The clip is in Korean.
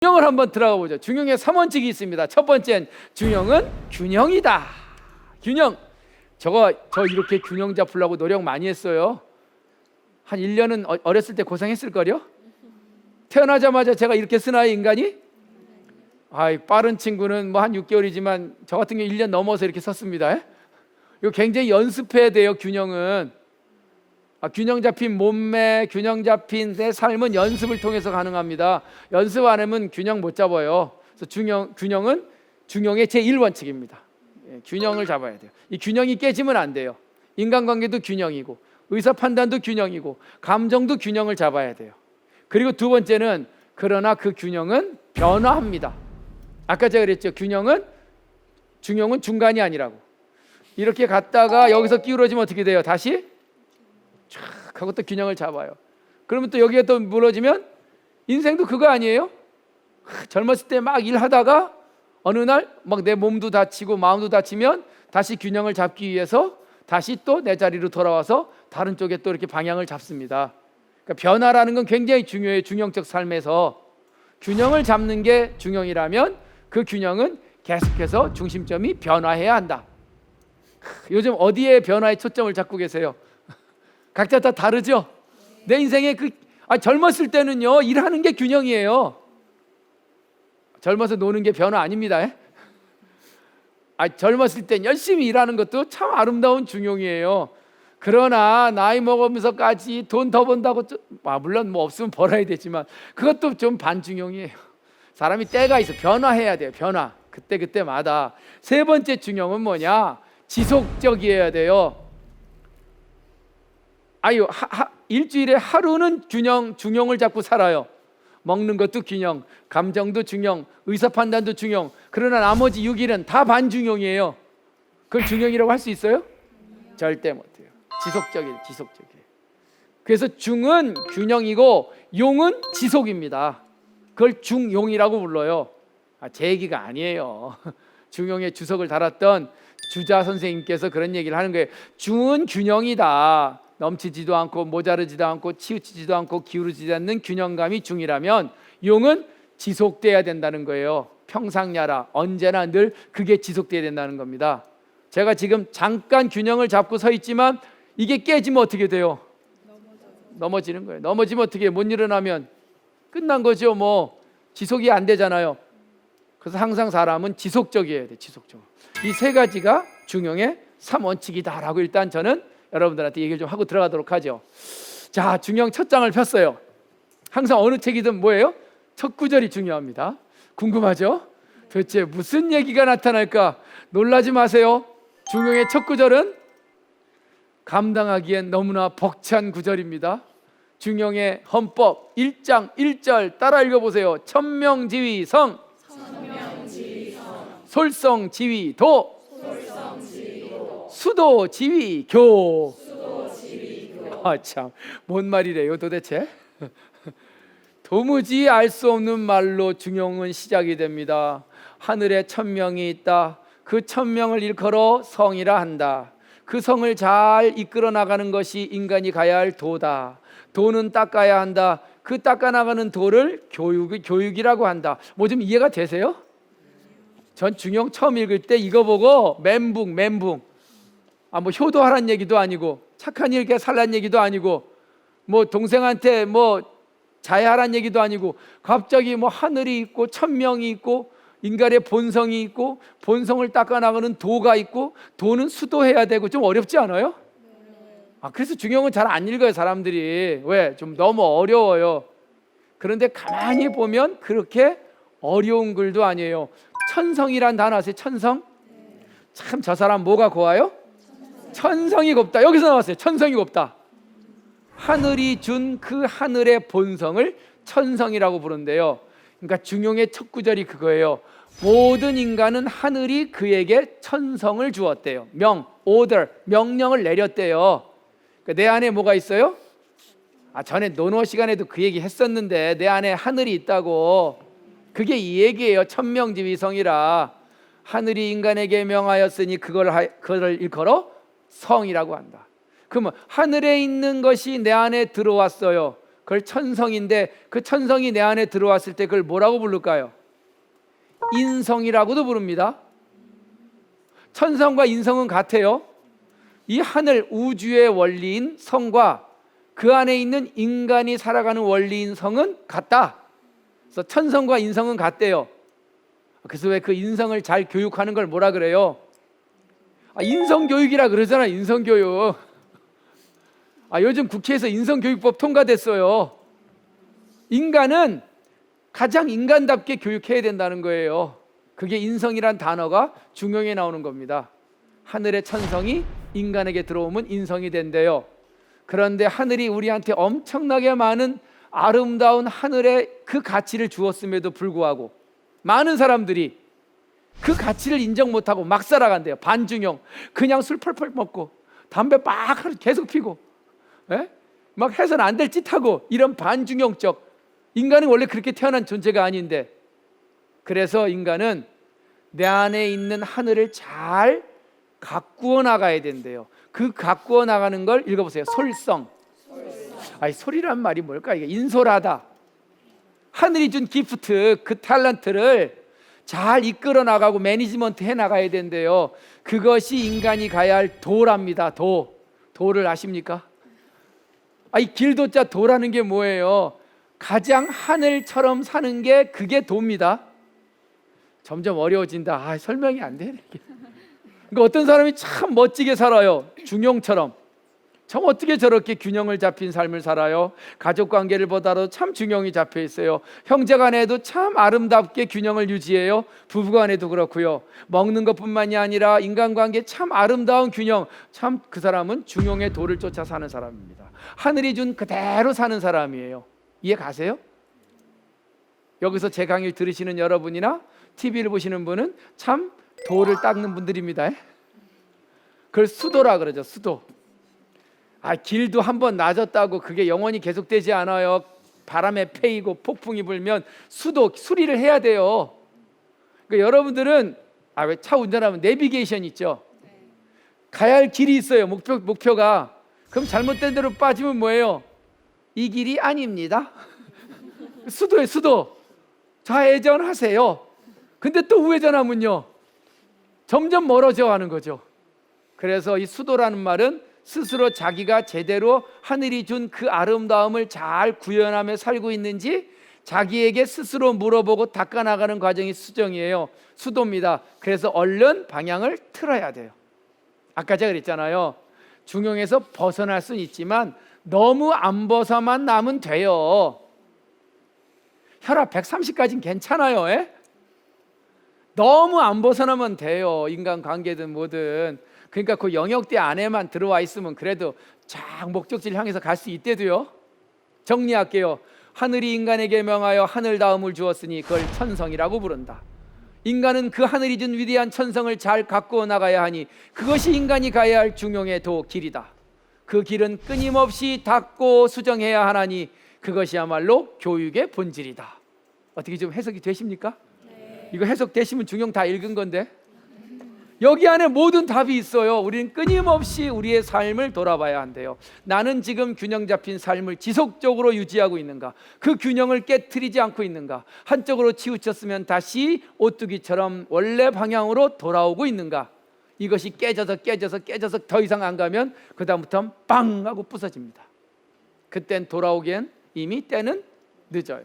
중형을 한번 들어가 보죠. 중형의 3원칙이 있습니다. 첫 번째는 중형은 균형이다. 균형. 저 이렇게 균형 잡으려고 노력 많이 했어요. 한 1년은 어렸을 때 고생했을걸요? 태어나자마자 제가 이렇게 쓰나요, 인간이? 빠른 친구는 뭐 한 6개월이지만 저 같은 경우 1년 넘어서 이렇게 썼습니다. 이거 굉장히 연습해야 돼요, 균형은. 균형 잡힌 몸매, 균형 잡힌 내 삶은 연습을 통해서 가능합니다. 연습 안 하면 균형 못 잡아요. 그래서 균형은 중형의 제1원칙입니다. 균형을 잡아야 돼요. 이 균형이 깨지면 안 돼요. 인간관계도 균형이고, 의사 판단도 균형이고, 감정도 균형을 잡아야 돼요. 그리고 두 번째는 그러나 그 균형은 변화합니다. 아까 제가 그랬죠. 중형은 중간이 아니라고. 이렇게 갔다가 여기서 기울어지면 어떻게 돼요? 다시 쫙 하고 또 균형을 잡아요. 그러면 또 여기가 또 무너지면 인생도 그거 아니에요? 젊었을 때 막 일하다가 어느 날 막 내 몸도 다치고 마음도 다치면 다시 균형을 잡기 위해서 다시 또 내 자리로 돌아와서 다른 쪽에 또 이렇게 방향을 잡습니다. 그러니까 변화라는 건 굉장히 중요해요. 중형적 삶에서 균형을 잡는 게 중형이라면 그 균형은 계속해서 중심점이 변화해야 한다. 요즘 어디에 변화의 초점을 잡고 계세요? 각자 다 다르죠? 내 인생에 젊었을 때는요, 일하는 게 균형이에요. 젊어서 노는 게 변화 아닙니다. 젊었을 땐 열심히 일하는 것도 참 아름다운 중형이에요. 그러나 나이 먹으면서까지 돈 더 번다고 물론 뭐 없으면 벌어야 되지만 그것도 좀 반중형이에요. 사람이 때가 있어. 변화해야 돼요. 변화. 그때마다. 세 번째 중형은 뭐냐? 지속적이어야 돼요. 일주일에 하루는 중형을 잡고 살아요. 먹는 것도 균형, 감정도 균형, 의사판단도 균형. 그러나 나머지 6일은 다 반중형이에요. 그걸 중형이라고 할 수 있어요? 절대 못해요. 지속적이에요. 그래서 중은 균형이고 용은 지속입니다. 그걸 중용이라고 불러요. 제 얘기가 아니에요. 중용의 주석을 달았던 주자 선생님께서 그런 얘기를 하는 거예요. 중은 균형이다. 넘치지도 않고 모자르지도 않고 치우치지도 않고 기울어지지 않는 균형감이 중이라면 용은 지속돼야 된다는 거예요. 평상야라, 언제나 늘 그게 지속돼야 된다는 겁니다. 제가 지금 잠깐 균형을 잡고 서 있지만 이게 깨지면 어떻게 돼요? 넘어지는 거예요. 넘어지면 어떻게 해요? 못 일어나면 끝난 거죠. 뭐 지속이 안 되잖아요. 그래서 항상 사람은 지속적이어야 돼. 지속적. 이 세 가지가 중형의 3원칙이다라고 일단 저는 여러분들한테 얘기를 좀 하고 들어가도록 하죠. 자, 중형 첫 장을 폈어요. 항상 어느 책이든 뭐예요? 첫 구절이 중요합니다. 궁금하죠? 도대체 무슨 얘기가 나타날까? 놀라지 마세요. 중형의 첫 구절은 감당하기엔 너무나 벅찬 구절입니다. 중형의 헌법 1장 1절 따라 읽어보세요. 천명지위성 솔성지위도 수도지위교. 참, 뭔 말이래요 도대체? 도무지 알 수 없는 말로 중형은 시작이 됩니다. 하늘에 천명이 있다. 그 천명을 일컬어 성이라 한다. 그 성을 잘 이끌어 나가는 것이 인간이 가야 할 도다. 도는 닦아야 한다. 그 닦아나가는 도를 교육이라고 한다. 뭐 좀 이해가 되세요? 전 중형 처음 읽을 때 이거 보고 멘붕. 뭐 효도하란 얘기도 아니고 착한 일 살란 얘기도 아니고 뭐 동생한테 뭐 자해하란 얘기도 아니고 갑자기 뭐 하늘이 있고 천명이 있고 인간의 본성이 있고 본성을 닦아나가는 도가 있고 도는 수도해야 되고 좀 어렵지 않아요? 그래서 중형은 잘 안 읽어요 사람들이. 왜? 좀 너무 어려워요. 그런데 가만히 보면 그렇게 어려운 글도 아니에요. 천성이란 단어 아세요? 천성? 참 저 사람 뭐가 고와요? 천성이 곱다. 여기서 나왔어요. 천성이 곱다. 하늘이 준 그 하늘의 본성을 천성이라고 부른대요. 그러니까 중용의 첫 구절이 그거예요. 모든 인간은 하늘이 그에게 천성을 주었대요. 명령을 내렸대요. 그러니까 내 안에 뭐가 있어요? 전에 논어 시간에도 그 얘기 했었는데 내 안에 하늘이 있다고. 그게 이 얘기예요. 천명지위성이라. 하늘이 인간에게 명하였으니 그걸 일컬어 성이라고 한다. 그러면 하늘에 있는 것이 내 안에 들어왔어요. 그걸 천성인데 그 천성이 내 안에 들어왔을 때 그걸 뭐라고 부를까요? 인성이라고도 부릅니다. 천성과 인성은 같아요. 이 하늘 우주의 원리인 성과 그 안에 있는 인간이 살아가는 원리인 성은 같다. 그래서 천성과 인성은 같대요. 그래서 왜 그 인성을 잘 교육하는 걸 뭐라 그래요? 인성교육이라 그러잖아요. 인성교육. 요즘 국회에서 인성교육법 통과됐어요. 인간은 가장 인간답게 교육해야 된다는 거예요. 그게 인성이란 단어가 중용에 나오는 겁니다. 하늘의 천성이 인간에게 들어오면 인성이 된대요. 그런데 하늘이 우리한테 엄청나게 많은 아름다운 하늘의 그 가치를 주었음에도 불구하고 많은 사람들이 그 가치를 인정 못하고 막 살아간대요. 반중용. 그냥 술 펄펄 먹고 담배 막 계속 피고 막 해서는 안 될 짓 하고, 이런 반중용적. 인간은 원래 그렇게 태어난 존재가 아닌데, 그래서 인간은 내 안에 있는 하늘을 잘 가꾸어 나가야 된대요. 그 가꾸어 나가는 걸 읽어보세요. 솔성. 소리란 말이 뭘까? 이게 인솔하다. 하늘이 준 기프트, 그 탤런트를 잘 이끌어 나가고 매니지먼트 해 나가야 된대요. 그것이 인간이 가야 할 도랍니다. 도를 아십니까? 이 길도자 도라는 게 뭐예요? 가장 하늘처럼 사는 게 그게 도입니다. 점점 어려워진다. 설명이 안 되네. 그러니까 어떤 사람이 참 멋지게 살아요. 중용처럼. 참 어떻게 저렇게 균형을 잡힌 삶을 살아요? 가족관계를 보다도 참 균형이 잡혀 있어요. 형제간에도 참 아름답게 균형을 유지해요. 부부간에도 그렇고요. 먹는 것뿐만이 아니라 인간관계 참 아름다운 균형. 참 그 사람은 중용의 도를 쫓아 사는 사람입니다. 하늘이 준 그대로 사는 사람이에요. 이해 가세요? 여기서 제 강의를 들으시는 여러분이나 TV를 보시는 분은 참 도를 닦는 분들입니다. 그걸 수도라 그러죠. 수도. 길도 한번 낮았다고 그게 영원히 계속되지 않아요. 바람에 패이고 폭풍이 불면 수리를 해야 돼요. 그러니까 여러분들은 왜 차 운전하면 내비게이션 있죠? 가야 할 길이 있어요. 목표가. 그럼 잘못된 대로 빠지면 뭐예요? 이 길이 아닙니다. 수도에 수도. 좌회전하세요. 근데 또 우회전하면요, 점점 멀어져 하는 거죠. 그래서 이 수도라는 말은 스스로 자기가 제대로 하늘이 준 그 아름다움을 잘 구현하며 살고 있는지 자기에게 스스로 물어보고 닦아나가는 과정이 수정이에요. 수도입니다. 그래서 얼른 방향을 틀어야 돼요. 아까 제가 그랬잖아요. 중용에서 벗어날 수는 있지만 너무 안 벗어만 나면 돼요. 혈압 130까지는 괜찮아요. 너무 안 벗어나면 돼요. 인간관계든 뭐든. 그러니까 그 영역대 안에만 들어와 있으면 그래도 쫙 목적지를 향해서 갈 수 있대도요. 정리할게요. 하늘이 인간에게 명하여 하늘다움을 주었으니 그걸 천성이라고 부른다. 인간은 그 하늘이 준 위대한 천성을 잘 가꾸어 나가야 하니 그것이 인간이 가야 할 중용의 도 길이다. 그 길은 끊임없이 닦고 수정해야 하나니 그것이야말로 교육의 본질이다. 어떻게 좀 해석이 되십니까? 네. 이거 해석되시면 중용 다 읽은 건데, 여기 안에 모든 답이 있어요. 우리는 끊임없이 우리의 삶을 돌아봐야 한대요. 나는 지금 균형 잡힌 삶을 지속적으로 유지하고 있는가? 그 균형을 깨트리지 않고 있는가? 한쪽으로 치우쳤으면 다시 오뚜기처럼 원래 방향으로 돌아오고 있는가? 이것이 깨져서 더 이상 안 가면 그 다음부터는 빵 하고 부서집니다. 그땐 돌아오기엔 이미 때는 늦어요.